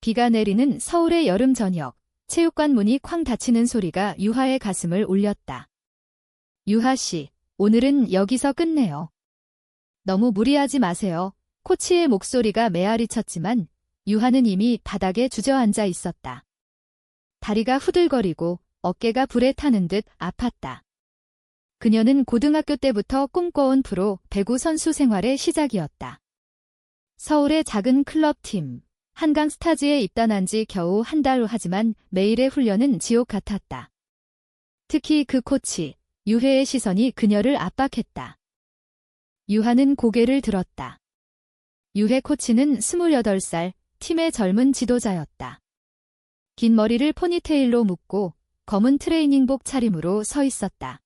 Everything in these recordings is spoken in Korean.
비가 내리는 서울의 여름 저녁, 체육관 문이 쾅 닫히는 소리가 유하의 가슴을 울렸다. 유하 씨, 오늘은 여기서 끝내요. 너무 무리하지 마세요. 코치의 목소리가 메아리 쳤지만 유하는 이미 바닥에 주저앉아 있었다. 다리가 후들거리고 어깨가 불에 타는 듯 아팠다. 그녀는 고등학교 때부터 꿈꿔온 프로 배구 선수 생활의 시작이었다. 서울의 작은 클럽팀, 한강 스타즈에 입단한 지 겨우 한 달 하지만 매일의 훈련은 지옥 같았다. 특히 그 코치, 유해의 시선이 그녀를 압박했다. 유하는 고개를 들었다. 유해 코치는 28살, 팀의 젊은 지도자였다. 긴 머리를 포니테일로 묶고 검은 트레이닝복 차림으로 서 있었다.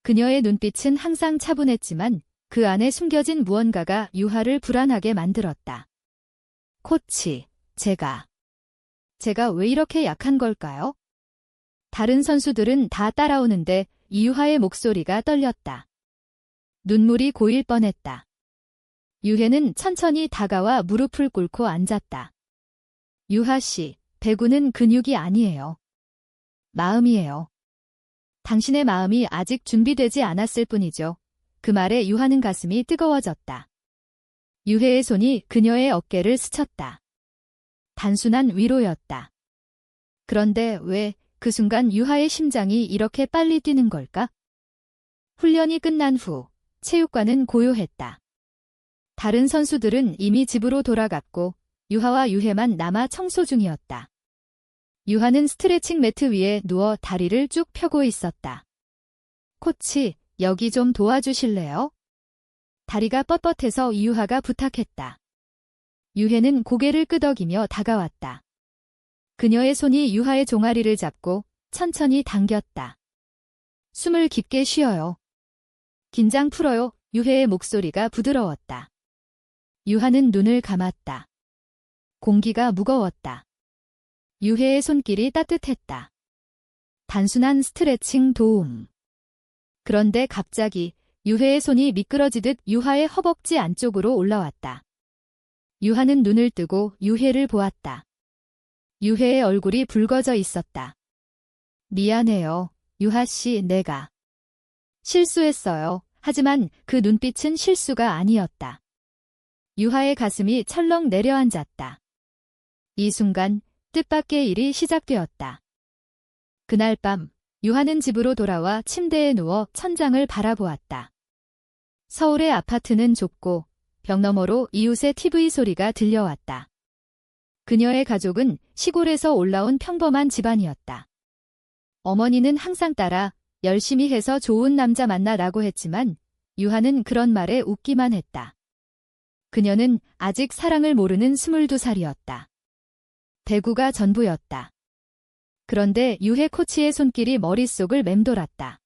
그녀의 눈빛은 항상 차분했지만 그 안에 숨겨진 무언가가 유하를 불안하게 만들었다. 코치, 제가 왜 이렇게 약한 걸까요? 다른 선수들은 다 따라오는데 유하의 목소리가 떨렸다. 눈물이 고일 뻔했다. 유해는 천천히 다가와 무릎을 꿇고 앉았다. 유하 씨, 배구는 근육이 아니에요. 마음이에요. 당신의 마음이 아직 준비되지 않았을 뿐이죠. 그 말에 유하는 가슴이 뜨거워졌다. 유해의 손이 그녀의 어깨를 스쳤다. 단순한 위로였다. 그런데 왜 그 순간 유하의 심장이 이렇게 빨리 뛰는 걸까? 훈련이 끝난 후 체육관은 고요했다. 다른 선수들은 이미 집으로 돌아갔고 유하와 유해만 남아 청소 중이었다. 유하는 스트레칭 매트 위에 누워 다리를 쭉 펴고 있었다. 코치, 여기 좀 도와주실래요? 다리가 뻣뻣해서 유하가 부탁했다. 유해는 고개를 끄덕이며 다가왔다. 그녀의 손이 유하의 종아리를 잡고 천천히 당겼다. 숨을 깊게 쉬어요. 긴장 풀어요. 유해의 목소리가 부드러웠다. 유하는 눈을 감았다. 공기가 무거웠다. 유해의 손길이 따뜻했다. 단순한 스트레칭 도움. 그런데 갑자기 유해의 손이 미끄러지듯 유하의 허벅지 안쪽으로 올라왔다. 유하는 눈을 뜨고 유해를 보았다. 유해의 얼굴이 붉어져 있었다. 미안해요, 유하 씨, 내가 실수했어요. 하지만 그 눈빛은 실수가 아니었다. 유하의 가슴이 철렁 내려앉았다. 이 순간 뜻밖의 일이 시작되었다. 그날 밤 유하는 집으로 돌아와 침대에 누워 천장을 바라보았다. 서울의 아파트는 좁고 벽 너머로 이웃의 TV 소리가 들려왔다. 그녀의 가족은 시골에서 올라온 평범한 집안이었다. 어머니는 항상 따라 열심히 해서 좋은 남자 만나라고 했지만 유하는 그런 말에 웃기만 했다. 그녀는 아직 사랑을 모르는 22살이었다. 배구가 전부였다. 그런데 유해 코치의 손길이 머릿속을 맴돌았다.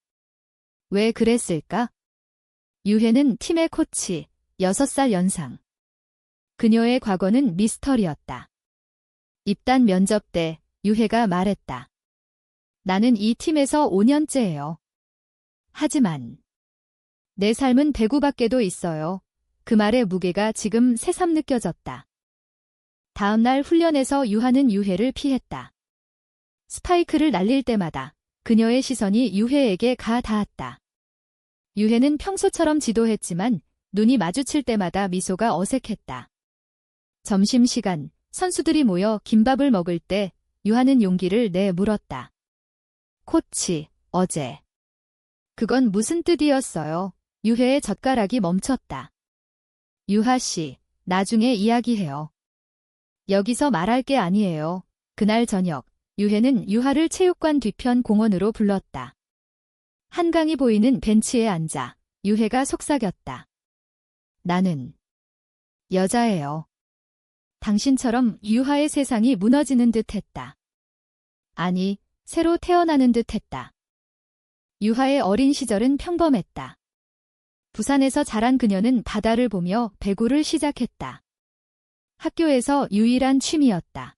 왜 그랬을까? 유해는 팀의 코치, 6살 연상. 그녀의 과거는 미스터리였다. 입단 면접 때 유해가 말했다. 나는 이 팀에서 5년째예요. 하지만 내 삶은 배구 밖에도 있어요. 그 말의 무게가 지금 새삼 느껴졌다. 다음 날 훈련에서 유하는 유해를 피했다. 스파이크를 날릴 때마다 그녀의 시선이 유해에게 닿았다. 유해는 평소처럼 지도했지만 눈이 마주칠 때마다 미소가 어색했다. 점심시간 선수들이 모여 김밥을 먹을 때 유하는 용기를 내 물었다. 코치, 어제. 그건 무슨 뜻이었어요? 유해의 젓가락이 멈췄다. 유하 씨, 나중에 이야기해요. 여기서 말할 게 아니에요. 그날 저녁, 유해는 유하를 체육관 뒤편 공원으로 불렀다. 한강이 보이는 벤치에 앉아 유해가 속삭였다. 나는 여자예요. 당신처럼 유하의 세상이 무너지는 듯 했다. 아니, 새로 태어나는 듯 했다. 유하의 어린 시절은 평범했다. 부산에서 자란 그녀는 바다를 보며 배구를 시작했다. 학교에서 유일한 취미였다.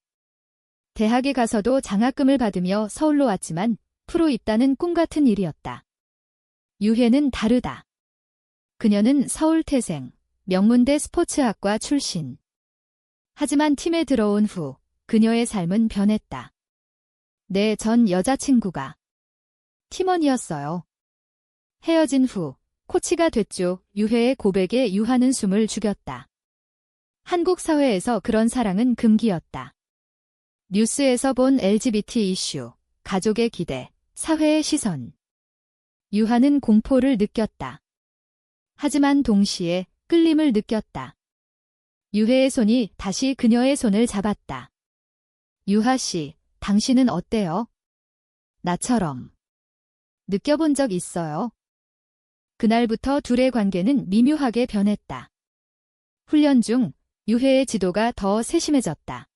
대학에 가서도 장학금을 받으며 서울로 왔지만 프로 입단은 꿈 같은 일이었다. 유해는 다르다. 그녀는 서울태생, 명문대 스포츠학과 출신. 하지만 팀에 들어온 후 그녀의 삶은 변했다. 내 전 여자친구가 팀원이었어요. 헤어진 후 코치가 됐죠. 유해의 고백에 유하는 숨을 죽였다. 한국 사회에서 그런 사랑은 금기였다. 뉴스에서 본 LGBT 이슈, 가족의 기대, 사회의 시선. 유하는 공포를 느꼈다. 하지만 동시에 끌림을 느꼈다. 유해의 손이 다시 그녀의 손을 잡았다. 유하 씨, 당신은 어때요? 나처럼. 느껴본 적 있어요? 그날부터 둘의 관계는 미묘하게 변했다. 훈련 중 유해의 지도가 더 세심해졌다.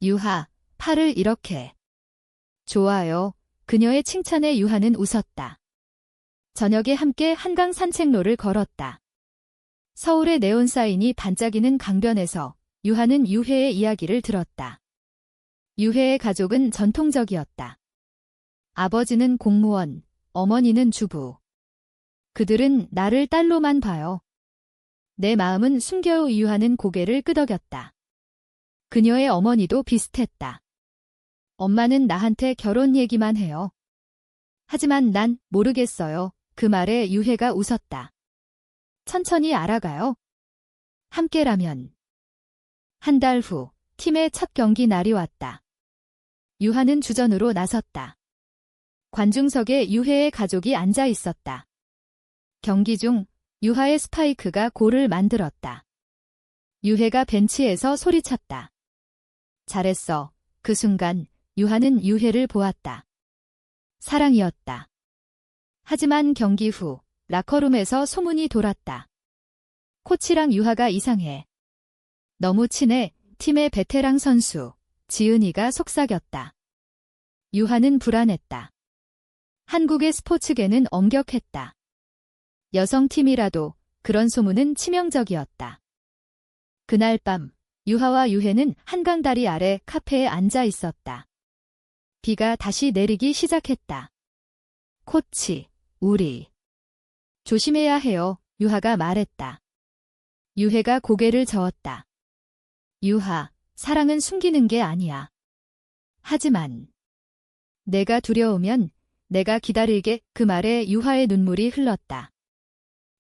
유하, 팔을 이렇게. 좋아요. 그녀의 칭찬에 유하는 웃었다. 저녁에 함께 한강 산책로를 걸었다. 서울의 네온사인이 반짝이는 강변에서 유하는 유해의 이야기를 들었다. 유해의 가족은 전통적이었다. 아버지는 공무원, 어머니는 주부. 그들은 나를 딸로만 봐요. 내 마음은 숨겨오. 유하는 고개를 끄덕였다. 그녀의 어머니도 비슷했다. 엄마는 나한테 결혼 얘기만 해요. 하지만 난 모르겠어요. 그 말에 유해가 웃었다. 천천히 알아가요. 함께라면. 한 달 후 팀의 첫 경기 날이 왔다. 유하는 주전으로 나섰다. 관중석에 유해의 가족이 앉아 있었다. 경기 중 유하의 스파이크가 골을 만들었다. 유해가 벤치에서 소리쳤다. 잘했어. 그 순간 유하는 유해를 보았다. 사랑이었다. 하지만 경기 후 라커룸에서 소문이 돌았다. 코치랑 유하가 이상해. 너무 친해. 팀의 베테랑 선수 지은이가 속삭였다. 유하는 불안했다. 한국의 스포츠계는 엄격했다. 여성팀이라도 그런 소문은 치명적이었다. 그날 밤 유하와 유해는 한강다리 아래 카페에 앉아 있었다. 비가 다시 내리기 시작했다. 코치, 우리 조심해야 해요. 유하가 말했다. 유해가 고개를 저었다. 유하, 사랑은 숨기는 게 아니야. 하지만 내가 두려우면 내가 기다릴게. 그 말에 유하의 눈물이 흘렀다.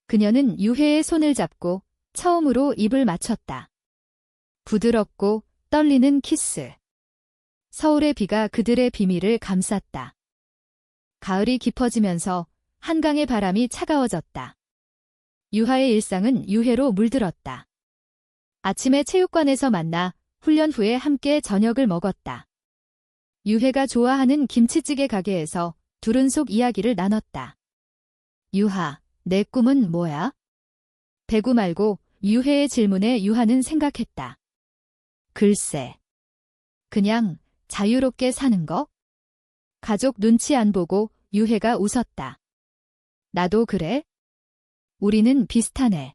그녀는 유해의 손을 잡고 처음으로 입을 맞췄다. 부드럽고 떨리는 키스. 서울의 비가 그들의 비밀을 감쌌다. 가을이 깊어지면서 한강의 바람이 차가워졌다. 유하의 일상은 유해로 물들었다. 아침에 체육관에서 만나 훈련 후에 함께 저녁을 먹었다. 유해가 좋아하는 김치찌개 가게에서 둘은 속 이야기를 나눴다. 유하, 내 꿈은 뭐야? 배구 말고. 유해의 질문에 유하는 생각했다. 글쎄. 그냥 자유롭게 사는 거? 가족 눈치 안 보고 유해가 웃었다. 나도 그래? 우리는 비슷하네.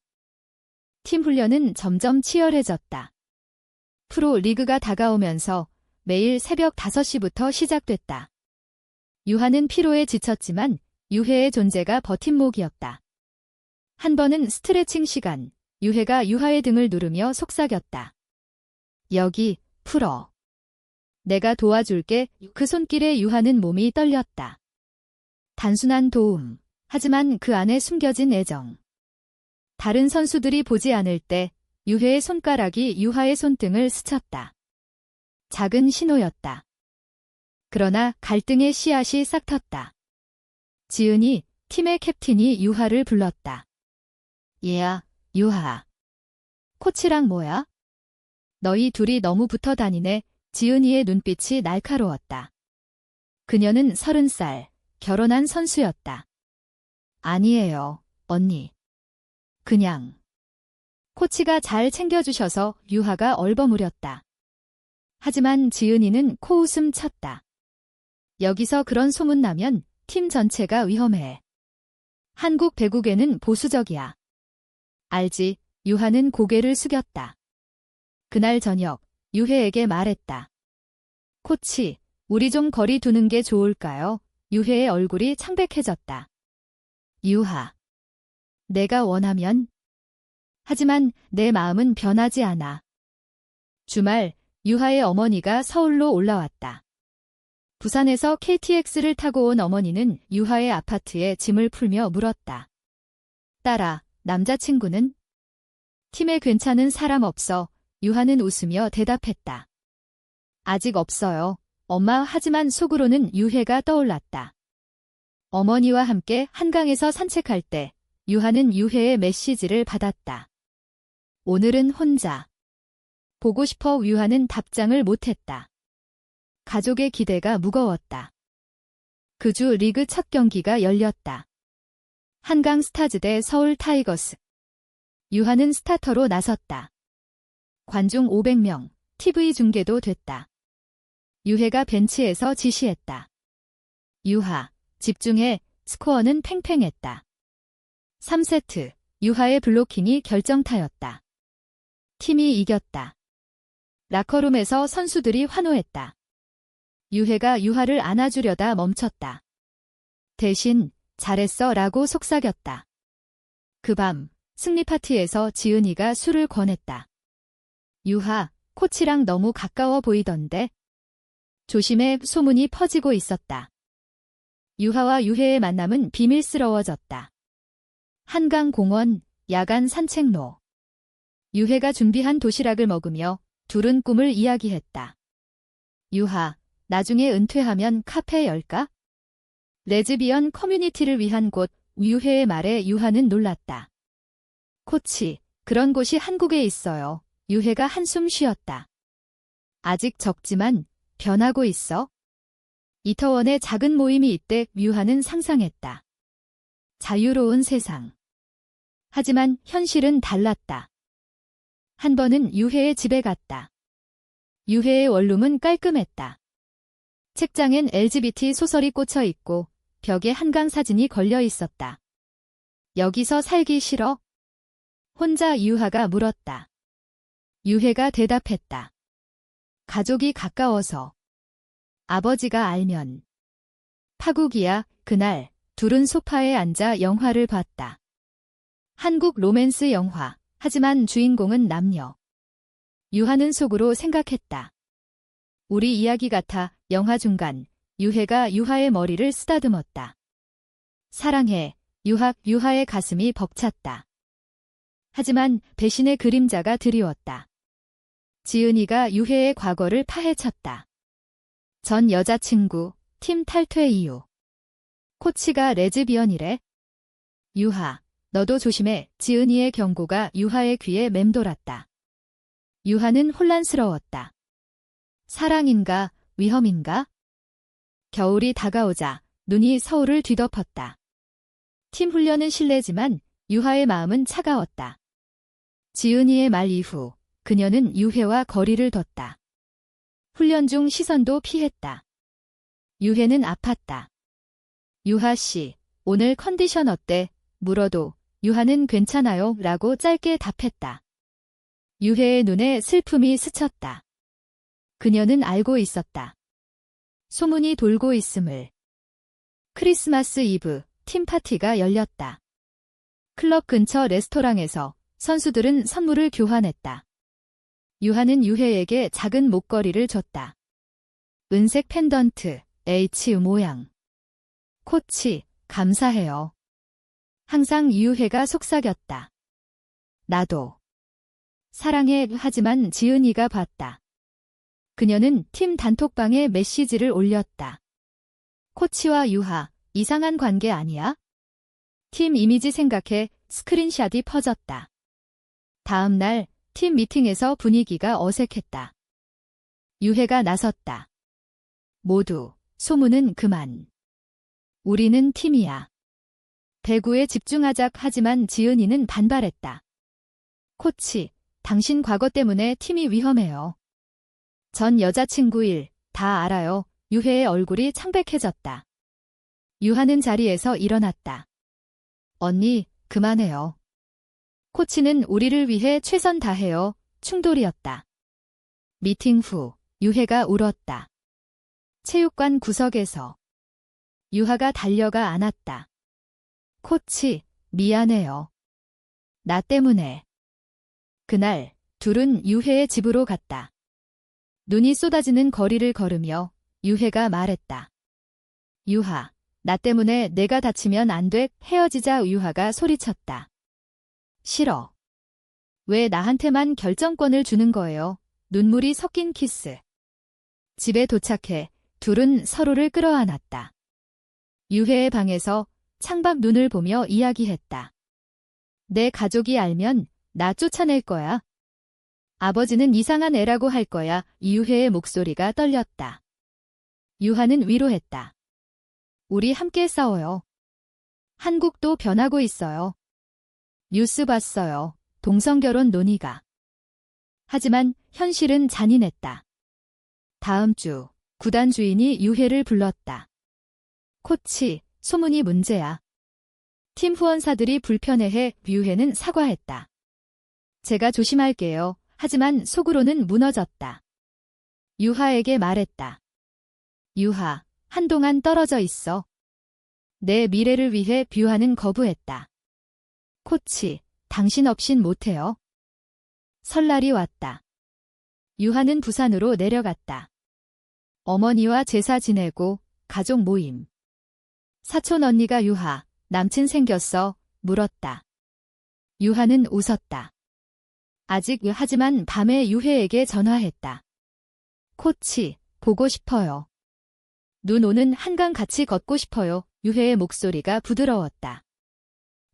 팀 훈련은 점점 치열해졌다. 프로 리그가 다가오면서 매일 새벽 5시부터 시작됐다. 유하는 피로에 지쳤지만 유해의 존재가 버팀목이었다. 한 번은 스트레칭 시간, 유해가 유하의 등을 누르며 속삭였다. 여기, 풀어. 내가 도와줄게. 그 손길에 유하는 몸이 떨렸다. 단순한 도움, 하지만 그 안에 숨겨진 애정. 다른 선수들이 보지 않을 때 유해의 손가락이 유하의 손등을 스쳤다. 작은 신호였다. 그러나 갈등의 씨앗이 싹 텄다. 지은이, 팀의 캡틴이 유하를 불렀다. 얘야, 유하. 코치랑 뭐야? 너희 둘이 너무 붙어 다니네. 지은이의 눈빛이 날카로웠다. 그녀는 30살, 결혼한 선수였다. 아니에요, 언니. 그냥. 코치가 잘 챙겨주셔서. 유하가 얼버무렸다. 하지만 지은이는 코웃음 쳤다. 여기서 그런 소문 나면 팀 전체가 위험해. 한국 배구계는 보수적이야. 알지. 유하는 고개를 숙였다. 그날 저녁 유해에게 말했다. 코치, 우리 좀 거리 두는 게 좋을까요? 유해의 얼굴이 창백해졌다. 유하. 내가 원하면. 하지만 내 마음은 변하지 않아. 주말 유하의 어머니가 서울로 올라왔다. 부산에서 KTX를 타고 온 어머니는 유하의 아파트에 짐을 풀며 물었다. 딸아, 남자친구는? 팀에 괜찮은 사람 없어. 유하는 웃으며 대답했다. 아직 없어요. 엄마. 하지만 속으로는 유해가 떠올랐다. 어머니와 함께 한강에서 산책할 때 유하는 유해의 메시지를 받았다. 오늘은 혼자. 보고 싶어. 유하는 답장을 못했다. 가족의 기대가 무거웠다. 그 주 리그 첫 경기가 열렸다. 한강 스타즈 대 서울 타이거스. 유하는 스타터로 나섰다. 관중 500명, TV 중계도 됐다. 유해가 벤치에서 지시했다. 유하, 집중해. 스코어는 팽팽했다. 3세트, 유하의 블로킹이 결정타였다. 팀이 이겼다. 라커룸에서 선수들이 환호했다. 유해가 유하를 안아주려다 멈췄다. 대신 잘했어 라고 속삭였다. 그 밤 승리 파티에서 지은이가 술을 권했다. 유하, 코치랑 너무 가까워 보이던데? 조심해. 소문이 퍼지고 있었다. 유하와 유해의 만남은 비밀스러워졌다. 한강공원, 야간 산책로. 유해가 준비한 도시락을 먹으며 둘은 꿈을 이야기했다. 유하, 나중에 은퇴하면 카페 열까? 레즈비언 커뮤니티를 위한 곳. 유해의 말에 유하는 놀랐다. 코치, 그런 곳이 한국에 있어요. 유해가 한숨 쉬었다. 아직 적지만 변하고 있어? 이터원에 작은 모임이 있대. 유하는 상상했다. 자유로운 세상. 하지만 현실은 달랐다. 한 번은 유해의 집에 갔다. 유해의 원룸은 깔끔했다. 책장엔 LGBT 소설이 꽂혀 있고 벽에 한강 사진이 걸려 있었다. 여기서 살기 싫어? 혼자. 유하가 물었다. 유해가 대답했다. 가족이 가까워서. 아버지가 알면. 파국이야. 그날 둘은 소파에 앉아 영화를 봤다. 한국 로맨스 영화. 하지만 주인공은 남녀. 유하는 속으로 생각했다. 우리 이야기 같아. 영화 중간 유해가 유하의 머리를 쓰다듬었다. 사랑해. 유하의 가슴이 벅찼다. 하지만 배신의 그림자가 드리웠다. 지은이가 유해의 과거를 파헤쳤다. 전 여자친구, 팀 탈퇴 이유. 코치가 레즈비언이래. 유하, 너도 조심해. 지은이의 경고가 유하의 귀에 맴돌았다. 유하는 혼란스러웠다. 사랑인가, 위험인가? 겨울이 다가오자 눈이 서울을 뒤덮었다. 팀 훈련은 실내지만 유하의 마음은 차가웠다. 지은이의 말 이후 그녀는 유해와 거리를 뒀다. 훈련 중 시선도 피했다. 유해는 아팠다. 유하 씨, 오늘 컨디션 어때? 물어도 유하는 괜찮아요 라고 짧게 답했다. 유해의 눈에 슬픔이 스쳤다. 그녀는 알고 있었다. 소문이 돌고 있음을. 크리스마스 이브 팀 파티가 열렸다. 클럽 근처 레스토랑에서 선수들은 선물을 교환했다. 유하는 유해에게 작은 목걸이를 줬다. 은색 펜던트, H 모양. 코치, 감사해요. 항상. 유해가 속삭였다. 나도. 사랑해. 하지만 지은이가 봤다. 그녀는 팀 단톡방에 메시지를 올렸다. 코치와 유하, 이상한 관계 아니야? 팀 이미지 생각해. 스크린샷이 퍼졌다. 다음 날 팀 미팅에서 분위기가 어색했다. 유해가 나섰다. 모두, 소문은 그만. 우리는 팀이야. 배구에 집중하자. 하지만 지은이는 반발했다. 코치, 당신 과거 때문에 팀이 위험해요. 전 여자친구 일, 다 알아요. 유해의 얼굴이 창백해졌다. 유하는 자리에서 일어났다. 언니, 그만해요. 코치는 우리를 위해 최선 다해요. 충돌이었다. 미팅 후 유해가 울었다. 체육관 구석에서 유하가 달려가 안았다. 코치, 미안해요. 나 때문에. 그날 둘은 유해의 집으로 갔다. 눈이 쏟아지는 거리를 걸으며 유해가 말했다. 유하, 나 때문에 내가 다치면 안 돼. 헤어지자. 유하가 소리쳤다. 싫어. 왜 나한테만 결정권을 주는 거예요? 눈물이 섞인 키스. 집에 도착해 둘은 서로를 끌어안았다. 유해의 방에서 창밖 눈을 보며 이야기했다. 내 가족이 알면 나 쫓아낼 거야. 아버지는 이상한 애라고 할 거야. 유해의 목소리가 떨렸다. 유하는 위로했다. 우리 함께 싸워요. 한국도 변하고 있어요. 뉴스 봤어요. 동성결혼 논의가. 하지만 현실은 잔인했다. 다음 주 구단 주인이 유해를 불렀다. 코치, 소문이 문제야. 팀 후원사들이 불편해해. 유해는 사과했다. 제가 조심할게요. 하지만 속으로는 무너졌다. 유하에게 말했다. 유하, 한동안 떨어져 있어. 내 미래를 위해. 유하는 거부했다. 코치, 당신 없인 못해요. 설날이 왔다. 유하는 부산으로 내려갔다. 어머니와 제사 지내고 가족 모임. 사촌 언니가 유하, 남친 생겼어? 물었다. 유하는 웃었다. 아직. 하지만 밤에 유해에게 전화했다. 코치, 보고 싶어요. 눈 오는 한강 같이 걷고 싶어요. 유해의 목소리가 부드러웠다.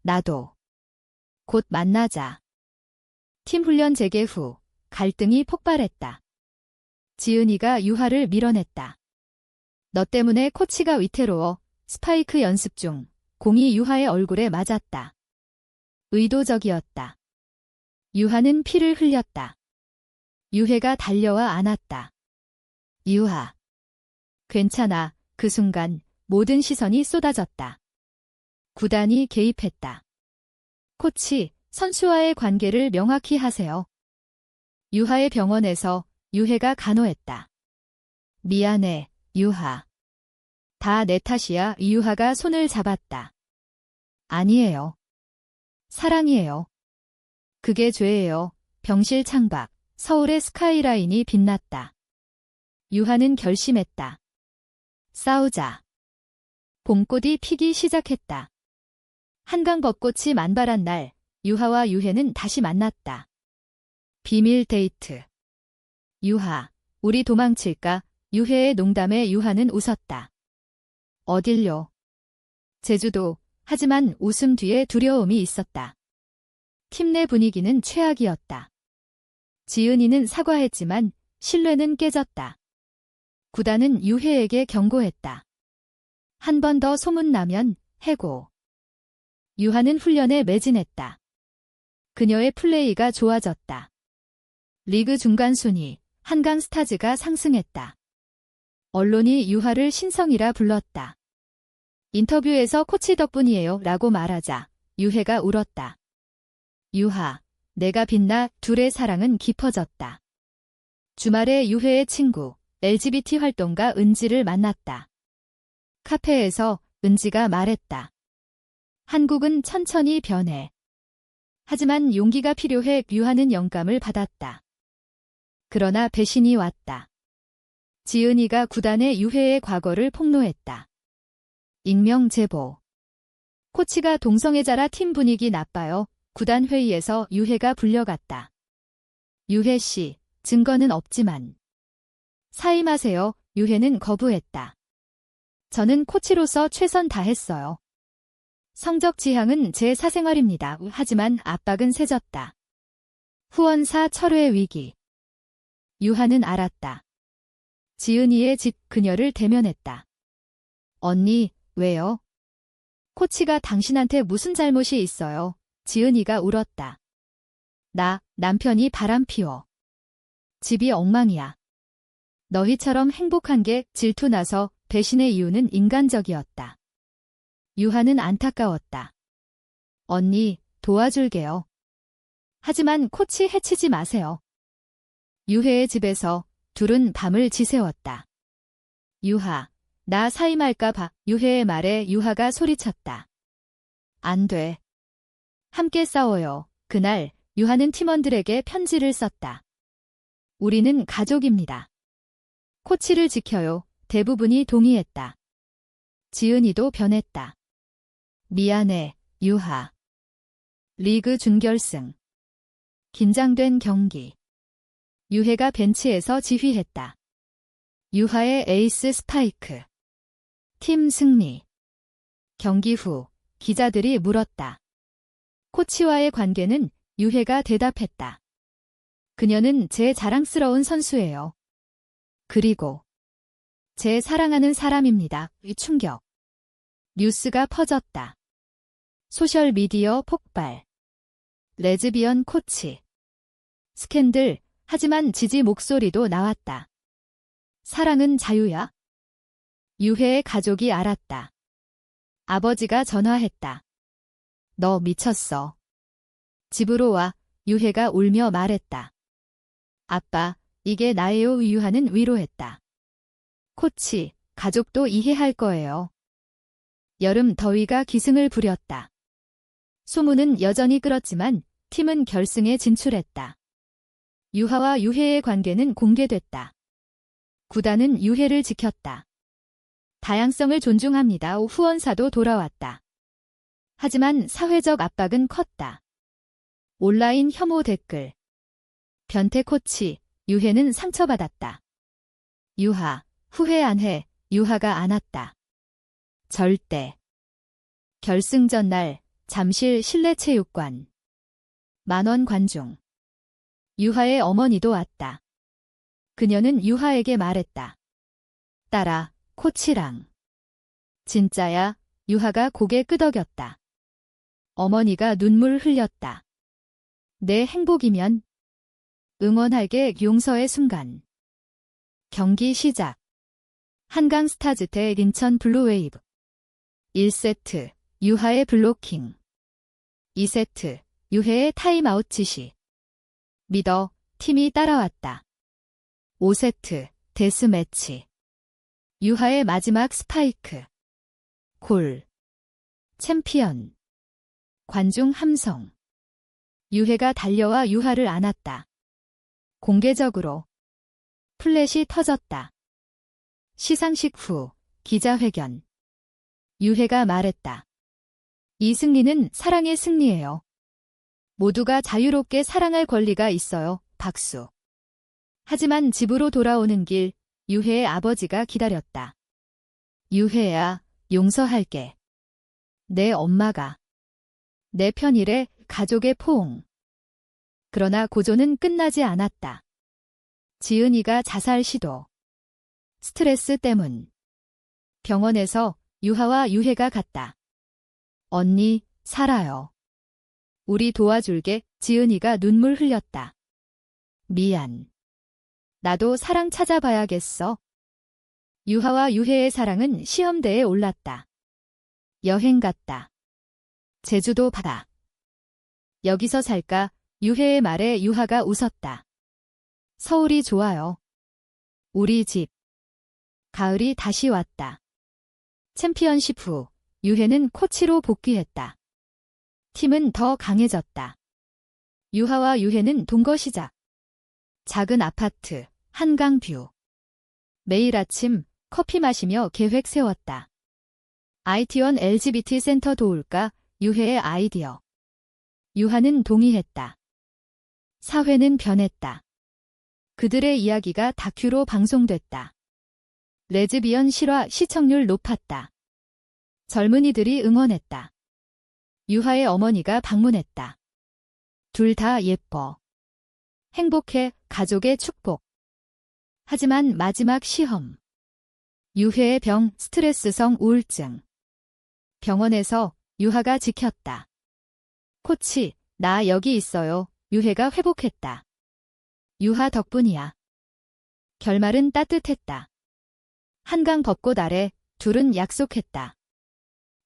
나도. 곧 만나자. 팀 훈련 재개 후 갈등이 폭발했다. 지은이가 유하를 밀어냈다. 너 때문에 코치가 위태로워. 스파이크 연습 중 공이 유하의 얼굴에 맞았다. 의도적이었다. 유하는 피를 흘렸다. 유해가 달려와 안았다. 유하. 괜찮아. 그 순간 모든 시선이 쏟아졌다. 구단이 개입했다. 코치, 선수와의 관계를 명확히 하세요. 유하의 병원에서 유해가 간호했다. 미안해, 유하. 다 내 탓이야. 유하가 손을 잡았다. 아니에요. 사랑이에요. 그게 죄예요. 병실 창밖, 서울의 스카이라인이 빛났다. 유하는 결심했다. 싸우자. 봄꽃이 피기 시작했다. 한강 벚꽃이 만발한 날, 유하와 유해는 다시 만났다. 비밀 데이트. 유하, 우리 도망칠까? 유해의 농담에 유하는 웃었다. 어딜요? 제주도. 하지만 웃음 뒤에 두려움이 있었다. 팀 내 분위기는 최악이었다. 지은이는 사과했지만 신뢰는 깨졌다. 구단은 유해에게 경고했다. 한 번 더 소문나면 해고. 유하는 훈련에 매진했다. 그녀의 플레이가 좋아졌다. 리그 중간 순위, 한강 스타즈가 상승했다. 언론이 유하를 신성이라 불렀다. 인터뷰에서 코치 덕분이에요 라고 말하자 유해가 울었다. 유하, 내가 빛나. 둘의 사랑은 깊어졌다. 주말에 유해의 친구, LGBT 활동가 은지를 만났다. 카페에서 은지가 말했다. 한국은 천천히 변해. 하지만 용기가 필요해. 유하는 영감을 받았다. 그러나 배신이 왔다. 지은이가 구단의 유해의 과거를 폭로했다. 익명 제보. 코치가 동성애자라 팀 분위기 나빠요. 구단 회의에서 유해가 불려갔다. 유해 씨, 증거는 없지만. 사임하세요. 유해는 거부했다. 저는 코치로서 최선 다했어요. 성적 지향은 제 사생활입니다. 하지만 압박은 세졌다. 후원사 철회 위기. 유하는 알았다. 지은이의 집 그녀를 대면했다. 언니, 왜요? 코치가 당신한테 무슨 잘못이 있어요? 지은이가 울었다. 남편이 바람피워. 집이 엉망이야. 너희처럼 행복한 게 질투나서. 배신의 이유는 인간적이었다. 유하는 안타까웠다. 언니, 도와줄게요. 하지만 코치 해치지 마세요. 유해의 집에서 둘은 밤을 지새웠다. 유하, 나 사임할까 봐. 유해의 말에 유하가 소리쳤다. 안 돼. 함께 싸워요. 그날 유하는 팀원들에게 편지를 썼다. 우리는 가족입니다. 코치를 지켜요. 대부분이 동의했다. 지은이도 변했다. 미안해, 유하. 리그 준결승. 긴장된 경기. 유해가 벤치에서 지휘했다. 유하의 에이스 스파이크. 팀 승리. 경기 후 기자들이 물었다. 코치와의 관계는? 유해가 대답했다. 그녀는 제 자랑스러운 선수예요. 그리고 제 사랑하는 사람입니다. 충격. 뉴스가 퍼졌다. 소셜미디어 폭발. 레즈비언 코치. 스캔들. 하지만 지지 목소리도 나왔다. 사랑은 자유야? 유해의 가족이 알았다. 아버지가 전화했다. 너 미쳤어. 집으로 와. 유해가 울며 말했다. 아빠, 이게 나예요. 유하는 위로했다. 코치, 가족도 이해할 거예요. 여름 더위가 기승을 부렸다. 소문은 여전히 끓었지만 팀은 결승에 진출했다. 유하와 유해의 관계는 공개됐다. 구단은 유해를 지켰다. 다양성을 존중합니다. 후원사도 돌아왔다. 하지만 사회적 압박은 컸다. 온라인 혐오 댓글. 변태 코치, 유해는 상처받았다. 유하, 후회 안 해. 유하가 안았다. 절대. 결승전 날, 잠실 실내체육관. 10,000원 관중. 유하의 어머니도 왔다. 그녀는 유하에게 말했다. 딸아, 코치랑. 진짜야? 유하가 고개 끄덕였다. 어머니가 눈물 흘렸다. 내 행복이면 응원할게. 용서의 순간. 경기 시작. 한강 스타즈 대 인천 블루웨이브. 1세트, 유하의 블로킹. 2세트, 유해의 타임아웃 지시. 믿어, 팀이 따라왔다. 5세트, 데스매치. 유하의 마지막 스파이크. 골. 챔피언. 관중 함성. 유해가 달려와 유하를 안았다. 공개적으로. 플랫이 터졌다. 시상식 후, 기자회견. 유해가 말했다. 이 승리는 사랑의 승리예요. 모두가 자유롭게 사랑할 권리가 있어요. 박수. 하지만 집으로 돌아오는 길, 유해의 아버지가 기다렸다. 유해야, 용서할게. 내 엄마가. 내 편이래. 가족의 포옹. 그러나 고조는 끝나지 않았다. 지은이가 자살 시도. 스트레스 때문. 병원에서 유하와 유해가 갔다. 언니, 살아요. 우리 도와줄게. 지은이가 눈물 흘렸다. 미안. 나도 사랑 찾아봐야겠어. 유하와 유해의 사랑은 시험대에 올랐다. 여행 갔다. 제주도 바다. 여기서 살까? 유해의 말에 유하가 웃었다. 서울이 좋아요. 우리 집. 가을이 다시 왔다. 챔피언십 후 유해는 코치로 복귀했다. 팀은 더 강해졌다. 유하와 유해는 동거 시작. 작은 아파트, 한강뷰. 매일 아침 커피 마시며 계획 세웠다. IT1 LGBT 센터 도울까? 유해의 아이디어. 유하는 동의했다. 사회는 변했다. 그들의 이야기가 다큐로 방송됐다. 레즈비언 실화 시청률 높았다. 젊은이들이 응원했다. 유하의 어머니가 방문했다. 둘 다 예뻐. 행복해. 가족의 축복. 하지만 마지막 시험. 유해의 병, 스트레스성 우울증. 병원에서 유하가 지켰다. 코치, 나 여기 있어요. 유해가 회복했다. 유하 덕분이야. 결말은 따뜻했다. 한강 벚꽃 아래 둘은 약속했다.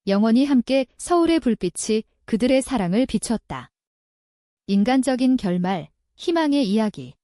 영원히 함께. 서울의 불빛이 그들의 사랑을 비췄다. 인간적인 결말, 희망의 이야기.